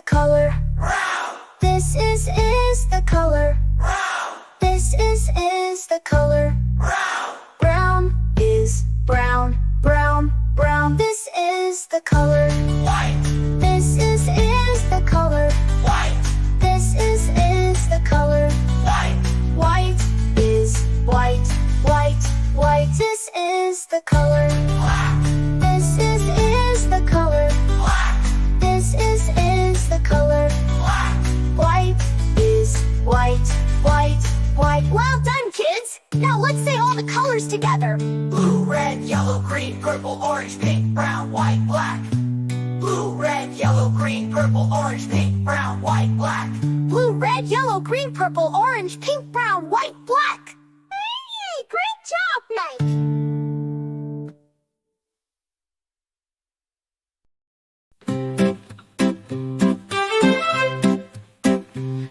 color. This is the color. This is the color. Brown is brown, brown, brown. This is the color. White, This is the color. white, This is the color. white, White is white, white, white. This is the color. black, This is the color. black, This is the color. black. White is white, white, white. Well done, kids! Now let's say all the colors together. Blue, red, yellow, green, purple, orange, pink, brown, white, black. Blue, red, yellow, green, purple, orange, pink, brown, white, black. Blue, red, yellow, green, purple, orange, pink, brown, white, black. Hey, great job, Mike!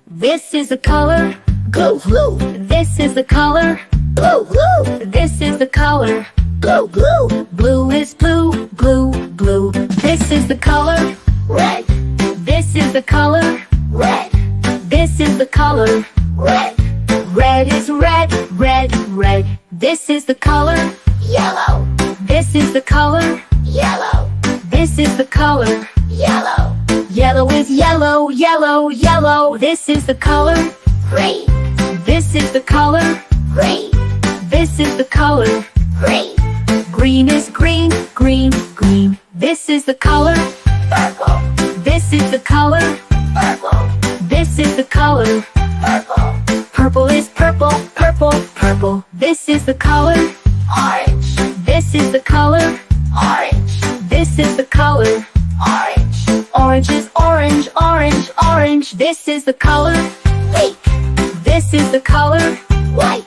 This is the color. Blue, blue, This is the color. blue, blue, This is the color. blue, blue. Blue is blue, blue, blue. This is the color. Red, This is the color. red, This is the color. red. Red is red, red, red. This is the color. Yellow, This is the color. yellow, This is the color. yellow. Yellow is yellow, yellow, yellow. This is the color. Green, This is the color. green, This is the color. green. Green is green, green, green. This is the color. Purple, This is the color. purple, This is the color. purple. Purple is purple, purple, purple. This is the color. Orange, This is the color. orange, This is the color. orange. Orange is orange, orange, orange. This is the color. Pink, This is the color. white,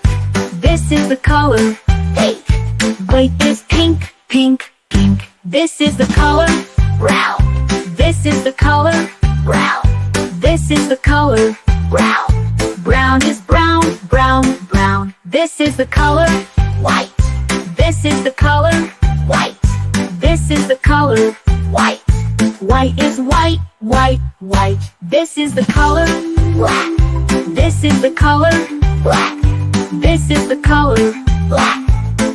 This is the color. pink. White is pink, pink, pink. This is the color. Brown, This is the color. brown, This is the color. brown. Brown is brown, brown, brown. This is the color. White, This is the color. white, This is the color. white. White is white, white, white. This is the color. Black, This is the color. black, This is the color. black.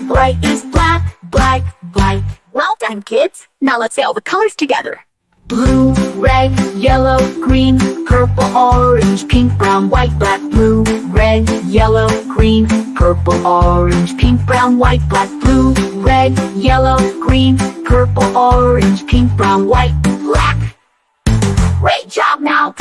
Bright is black, black, black. Well done, kids. Now let's say all the colors together. Blue, red, yellow, green, purple, orange, pink, brown, white, black. Blue, red, yellow, green, purple, orange, pink, brown, white, black. Blue, red, yellow, green, purple, orange, pink, brown, white, black. Great job now.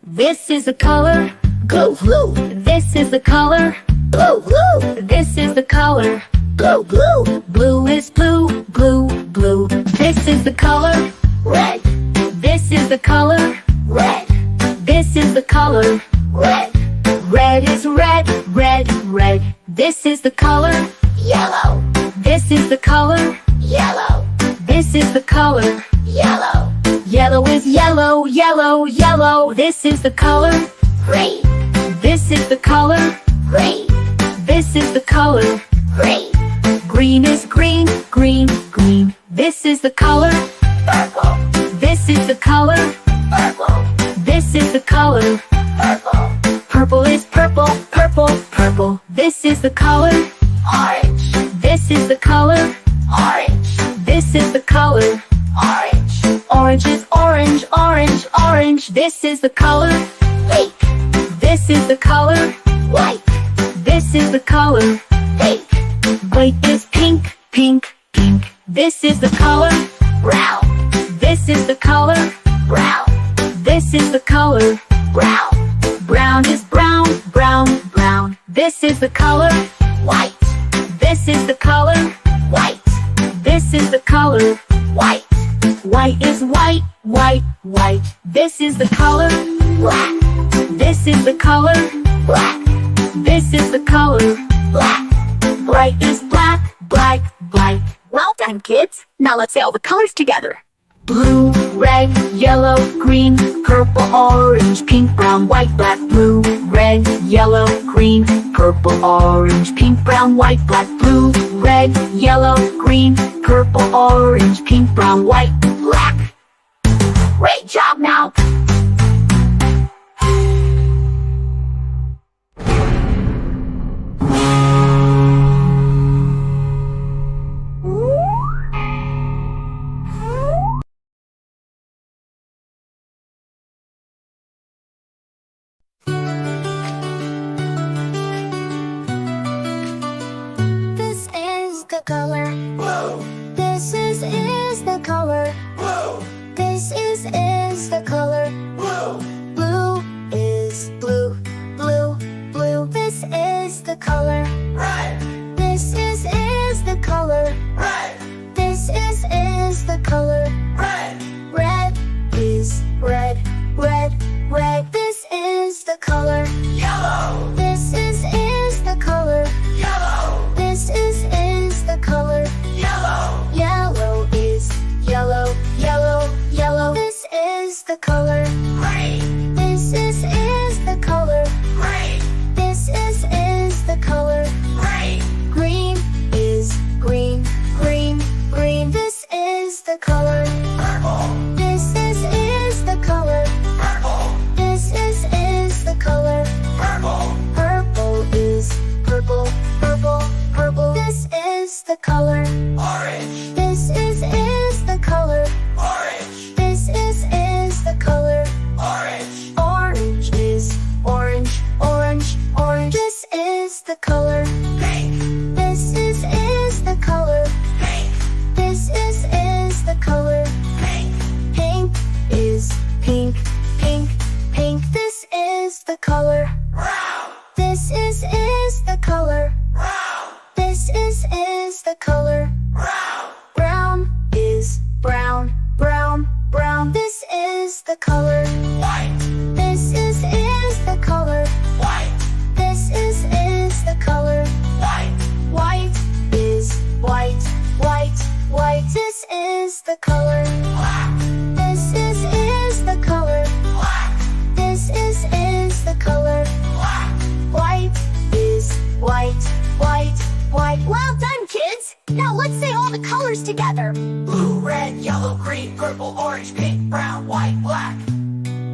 This is the color. Blue, blue, This is the color. blue, blue, This is the color. blue, blue. Blue is blue, blue, blue. This is the color. Red, This is the color. red, This is the color. red. Red is red, red, red. This is the color. Yellow, This is the color. yellow, This is the color. yellow. Yellow is yellow, yellow, yellow. This is the color. Green, This is the color. green, This is the color. green. Green is green, green, green. This is the color. Purple, This is the color. purple, This is the color. purple. Purple is purple, purple, purple. This is the color. Orange, This is the color. orange, This is the color. orange. Orange is orange, orange, orange. This is the color. Pink, This is the color. white, This is the color. pink. White is pink, pink, pink. This is the color. Brown, This is the color. brown, This is the color. brown. Brown is brown, brown, brown. This is the color. White, This is the color. white, This is the color. white. White is white, white, white. This is the color. Black, This is the color. black, This is the color. black. Bright is black, black, black. Well done, kids. Now let's say all the colors together. Blue, red, yellow, green, purple, orange, pink, brown, white, black. Blue, red, yellow, green, purple, orange, pink, brown, white, black. Blue, red, yellow, green, purple, orange, pink, brown, white, black. Great job now! This is the color. Blue, This is the color. blue, This is the color. blue, Blue is blue, blue, blue. This is the color. red, This is the color. red, This is the color. red, Red is red, red, red. This is the color. yellow, This is the color. yellow, This is the color. yellow, Yellow is yellow, yellow, yellow. This is the color. green, This is the color. green, This is the color. green, Green is green, green, green. This is the color. purple, This is the color. purple, This is the color. purple, Purple is purple, purple, purple. This is the color. orange, This is the color. orange, This is the color. orange, Orange is orange, orange, orange. This is the color. pink, This is the color. pink, This is the color. pink, Pink is pink, pink, pink. This is the color. brown, This is the color. brown, This is the color. brown, Brown is brown, brown, brown. This is the color. white, This is the color. white, This is the color. white, White is white, white, white. This is the color. black, This is the color. black, This is the color. black, White is white, white, white. Well done, kids! Now let's say all the colors together. blue, red, yellow, green, purple, orange, pink, brown, white, black.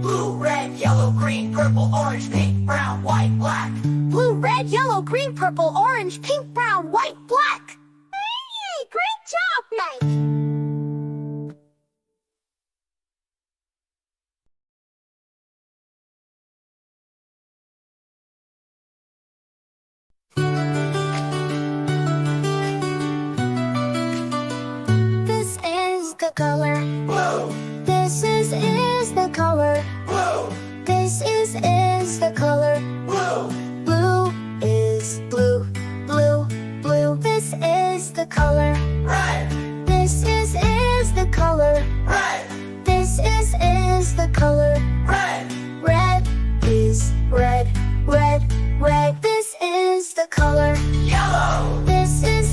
Blue, red, yellow, green, purple, orange, pink, brown, white, black. Blue, red, yellow, green, purple, orange, pink, brown, white, black. Hey, great job, Mike! This is the color. Blue, This is the color. blue, This is the color. blue, Blue is blue, blue, blue. This is the color. red, This is the color. red, This is the color. red, Red is red, red, red. This is the color. yellow, This is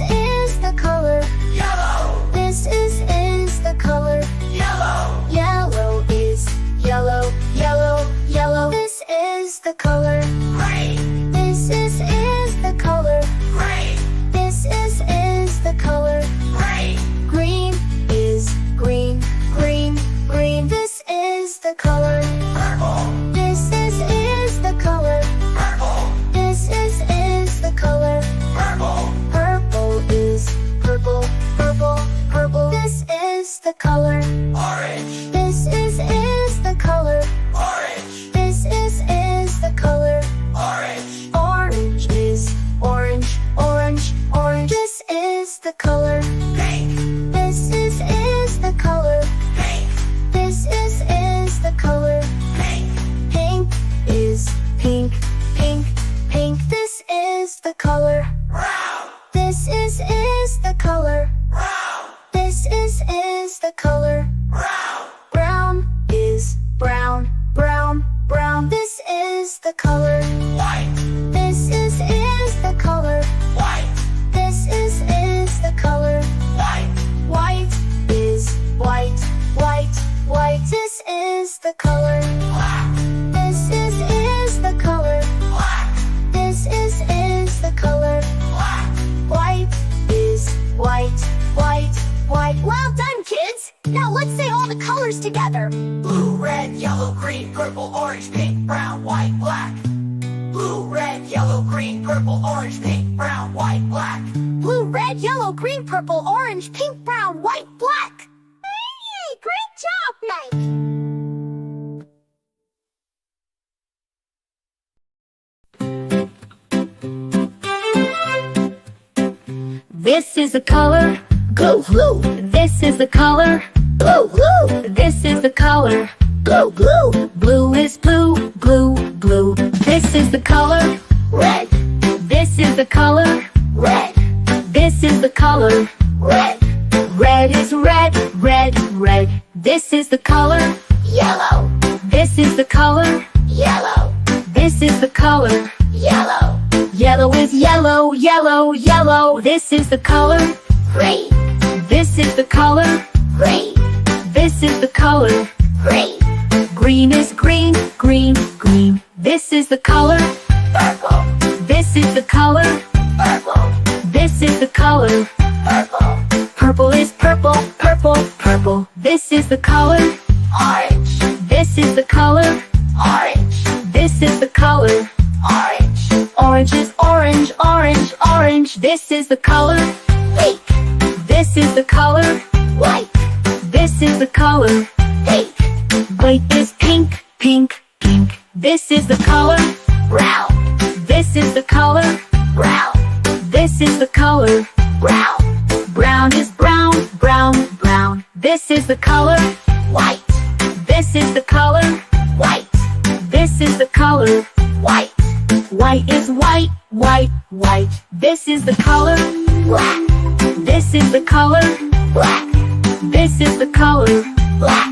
the color. yellow, This is the color. yellow, Yellow is yellow, yellow, yellow. This is the color. green, This is the color. green, This is the color. green, Green is green, green, green. This is the color. the color. black, This is the color. black, This is the color. black, White is white, white, white. Well done, kids! Now let's say all the colors together. blue, red, yellow, green, purple, orange, pink, brown, white, black. Blue, red, yellow, green, purple, orange, pink, brown, white, black. Blue, red, yellow, green, purple, orange, pink, brown, white, black. Hey, great job, Mike! This is the color, Blue, blue, this is the color, blue, blue, this is the color. blue, blue. Blue is blue, blue, blue. This is the color, Red, this is the color, red, this is the color. red. Red is red, red, red. This is the color, Yellow, this is the color, yellow, this is the color. yellow. Yellow is yellow, yellow, yellow. This is the color, Green, this is the color, green, this is the color. green. Green is green, green, green. This is the color, Purple, this is the color, purple, this is the color. purple. Purple is purple, purple, purple. This is the color, Orange, this is the color, orange, this is the color. orange. Orange is orange, orange, orange. This is the color, Pink, this is the color, white, this is the color. pink. White is pink, pink, pink. This is the color, Brown, this is the color, brown, this is the color. brown. Brown is brown, brown, brown. This is the color, White, this is the color, white, this is the color. white. White is white, white, white. This is the color, Black, this is the color, black, this is the color. black.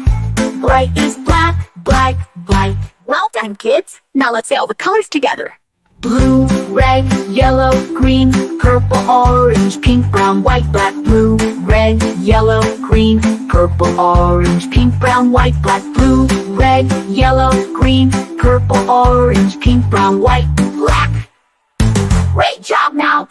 Bright is black, black, black. Well done, kids. Now let's say all the colors together. Blue, red, yellow, green, purple, orange, pink, brown, white, black. Blue, red, yellow, green, purple, orange, pink, brown, white, black. Blue, red, yellow, green, purple, orange, pink, brown, white, black. Great job, now.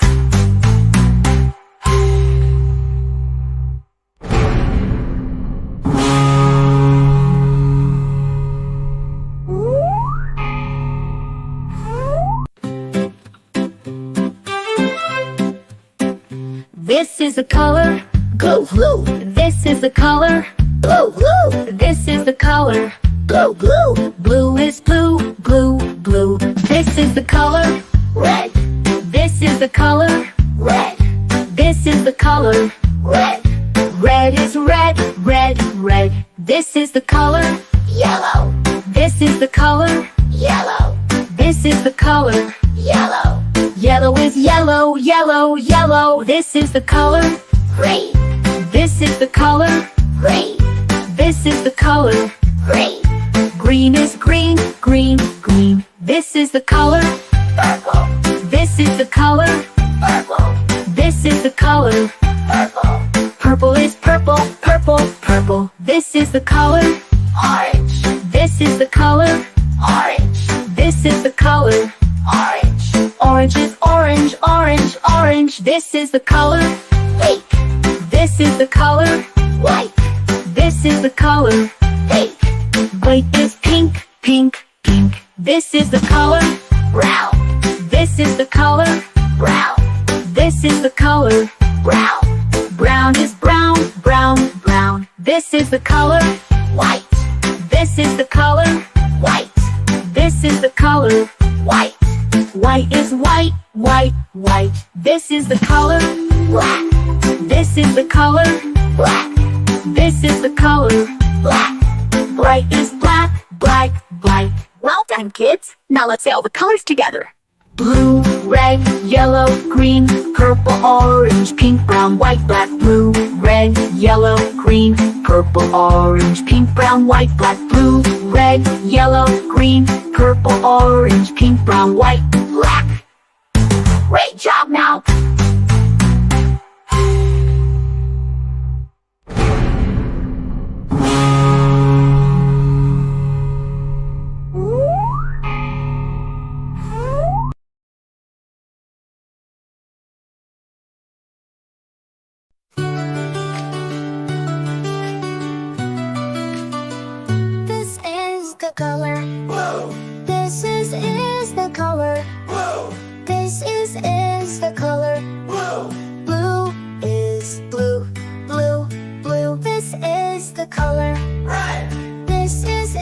This is the color, Blue, blue, this is the color, blue, blue, this is the color. blue, blue. Blue is blue, blue, blue. This is the color, Red, this is the color, red, this is the color. red. Red is red, red, red. This is the color, Yellow, this is the color, yellow, this is the color. yellow. Yellow is yellow, yellow, yellow. This is the color, Green, this is the color, green, this is the color. green. Green is green, green, green. This is the color, Purple, this is the color, purple, this is the color. purple. Purple is purple, purple, purple. This is the color, Orange, this is the color, orange, this is the color. orange. Orange is orange, orange, orange. This is the color, Pink, this is the color, white, this is the color. pink. White is pink, pink, pink. This is the color, Brown, this is the color, brown, this is the color. brown. Brown is brown, brown, brown. This is the color, White, this is the color, white, this is the color. white. White is white, white, white. This is the color, Black, this is the color, black, this is the color. black. Bright is black, black, black. Well done, kids. Now let's say all the colors together. Blue, red, yellow, green, purple, orange, pink, brown, white, black. Blue, red, yellow, green, purple, orange, pink, brown, white, black. Blue, red, yellow, green, purple, orange, pink, brown, white, black. Great job, now. the color. blue, This is the color. blue, This is the color. blue, Blue is blue, blue, blue. This is the color. red, This is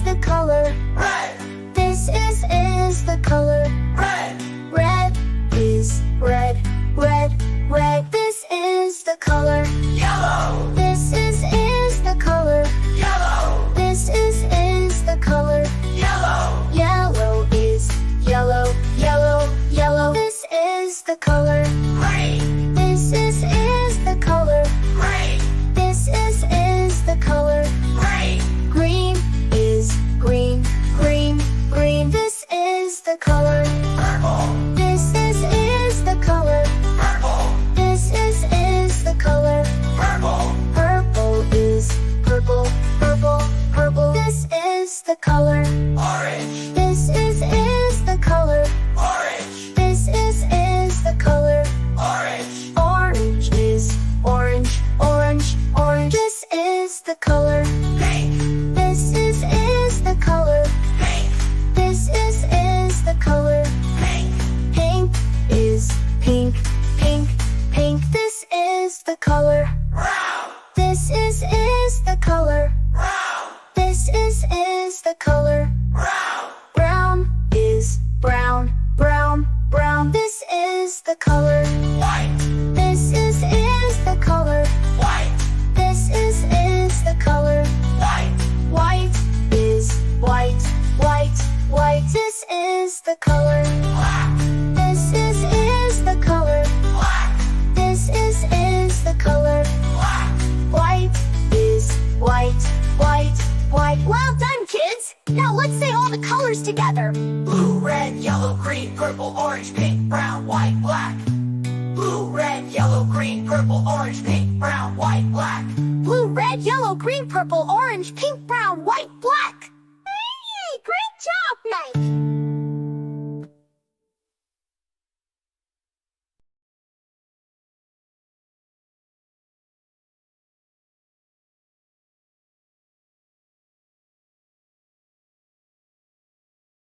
the color. red, This is the color. red, Red is red, red, red. This is the color. yellow, This is the color. yellow, This is the color. yellow, Yellow is yellow, yellow, yellow. This is the color. green, This is the color. green, This is the color. green, Green is green, green, green. This is the color. purple, This is the color. purple, This is the color. purple, Purple is purple, purple, purple. This is the color. orange, This is the color. orange, This is the color. orange, Orange is orange, orange, orange. This is the color. pink, This is the color. pink, This is the color. pink, Pink is pink, pink, pink. This is the color. brown, This is the color. brown, This is the color. brown, Brown is brown, brown, brown. This is the color. white, This is the color. white, This is the color. white, White is white, white, white. This is the color. black, This is the color. black, This is the color. black, White is white, white, white. Well done, kids! Now let's say all the colors together. blue, red, yellow, green, purple, orange, pink, brown, white, black. Blue, red, yellow, green, purple, orange, pink, brown, white, black. Blue, red, yellow, green, purple, orange, pink, brown, white, black. Hey, great job, Mike!